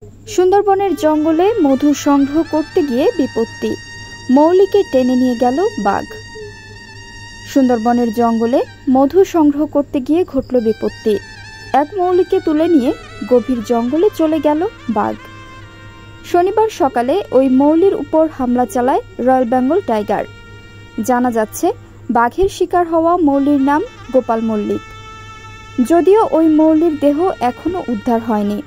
সুন্দরবনের জঙ্গলে মধু সংগ্রহ করতে গিয়ে বিপত্তি, মৌলিকে টেনে নিয়ে গেল বাঘ। সুন্দরবনের জঙ্গলে মধু সংগ্রহ করতে গিয়ে ঘটল বিপত্তি। এক মৌলিকে তুলে নিয়ে গভীর জঙ্গলে চলে গেল বাঘ। শনিবার সকালে ওই মৌলির উপর হামলা চালায় রয়্যাল বেঙ্গল টাইগার। জানা যাচ্ছে, বাঘের শিকার হওয়া মৌলির নাম গোপাল মল্লিক। যদিও ওই মৌলির দেহ এখনো উদ্ধার হয়নি।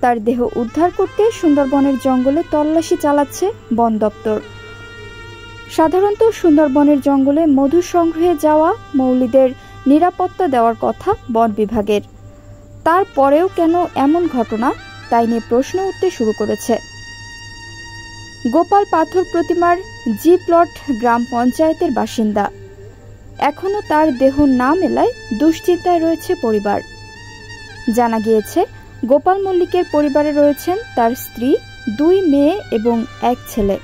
তার দেহ উদ্ধার করতে সুন্দরবনের জঙ্গলে তল্লাশি চালাচ্ছে বন দপ্তর। সাধারণত সুন্দরবনের জঙ্গলে মধু সংগ্রহে যাওয়া মৌলিদের নিরাপত্তা দেওয়ার কথা বন বিভাগের। তারপরেও কেন এমন ঘটনা, তাই নিয়ে প্রশ্ন উঠতে শুরু করেছে। গোপাল পাথর প্রতিমার জি প্লট গ্রাম পঞ্চায়েতের বাসিন্দা। এখনও তার দেহ না মেলায় দুশ্চিন্তায় রয়েছে পরিবার। জানা গিয়েছে, গোপাল মল্লিকের পরিবারে রয়েছেন তার স্ত্রী, 2 মেয়ে এবং 1 ছেলে।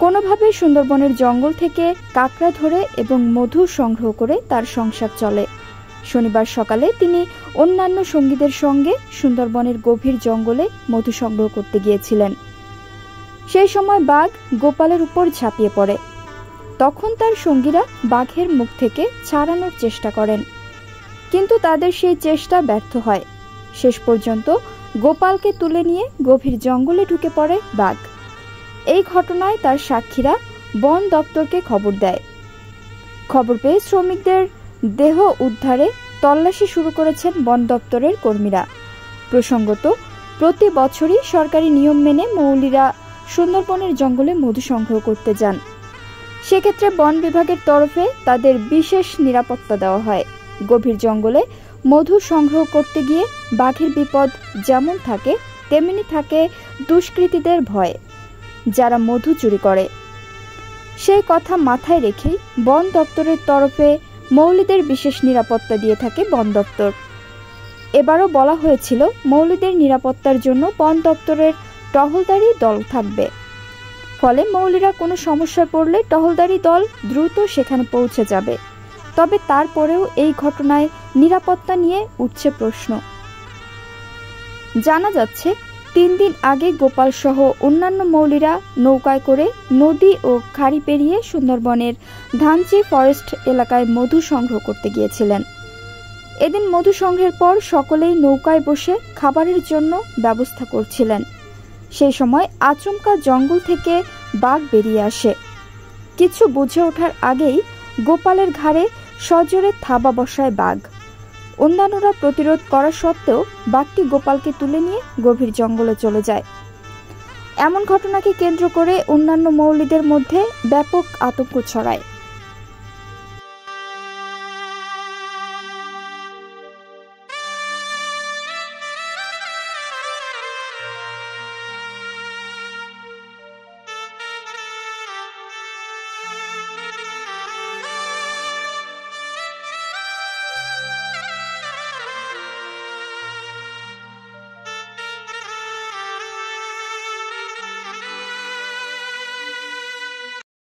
কোনোভাবে সুন্দরবনের জঙ্গল থেকে কাঁকড়া ধরে এবং মধু সংগ্রহ করে তার সংসার চলে। শনিবার সকালে তিনি অন্যান্য সঙ্গীদের সঙ্গে সুন্দরবনের গভীর জঙ্গলে মধু সংগ্রহ করতে গিয়েছিলেন। সেই সময় বাঘ গোপালের উপর ঝাঁপিয়ে পড়ে। তখন তার সঙ্গীরা বাঘের মুখ থেকে ছাড়ানোর চেষ্টা করেন, কিন্তু তাদের সেই চেষ্টা ব্যর্থ হয়। শেষ পর্যন্ত গোপালকে তুলে নিয়ে গভীর জঙ্গলে ঢুকে পড়ে বাঘ। এই ঘটনায় তার সাক্ষীরা বন দপ্তরকে খবর দেয়। খবর পেয়ে শ্রমিকদের দেহ উদ্ধারে তল্লাশি শুরু করেছেন বন দপ্তরের কর্মীরা। প্রসঙ্গত, প্রতি বছরই সরকারি নিয়ম মেনে মৌলিরা সুন্দরবনের জঙ্গলে মধু সংগ্রহ করতে যান। সেক্ষেত্রে বন বিভাগের তরফে তাদের বিশেষ নিরাপত্তা দেওয়া হয়। গভীর জঙ্গলে মধু সংগ্রহ করতে গিয়ে বাঘের বিপদ যেমন থাকে, তেমনি থাকে দুষ্কৃতীদের ভয়, যারা মধু চুরি করে। সেই কথা মাথায় রেখেই বন দপ্তরের তরফে মৌলিদের বিশেষ নিরাপত্তা দিয়ে থাকে বন দপ্তর। এবারও বলা হয়েছিল, মৌলিদের নিরাপত্তার জন্য বন দপ্তরের টহলদারি দল থাকবে। ফলে মৌলিরা কোনো সমস্যায় পড়লে টহলদারি দল দ্রুত সেখানে পৌঁছে যাবে। তবে তারপরেও এই ঘটনায় নিরাপত্তা নিয়ে উঠছে প্রশ্ন। জানা যাচ্ছে, 3 দিন আগে গোপাল সহ অন্যান্য মৌলিরা নৌকায় করে নদী ও খাড়ি পেরিয়ে সুন্দরবনের ধানচি ফরেস্ট এলাকায় মধু সংগ্রহ করতে গিয়েছিলেন। এদিন মধু সংগ্রহের পর সকলেই নৌকায় বসে খাবারের জন্য ব্যবস্থা করছিলেন। সেই সময় আচমকা জঙ্গল থেকে বাঘ বেরিয়ে আসে। কিছু বুঝে ওঠার আগেই গোপালের ঘাড়ে সজোরে থাবা বসায় বাঘ। অন্যান্যরা প্রতিরোধ করা সত্ত্বেও বাঘটি গোপালকে তুলে নিয়ে গভীর জঙ্গলে চলে যায়। এমন ঘটনাকে কেন্দ্র করে অন্যান্য মৌলিদের মধ্যে ব্যাপক আতঙ্ক ছড়ায়।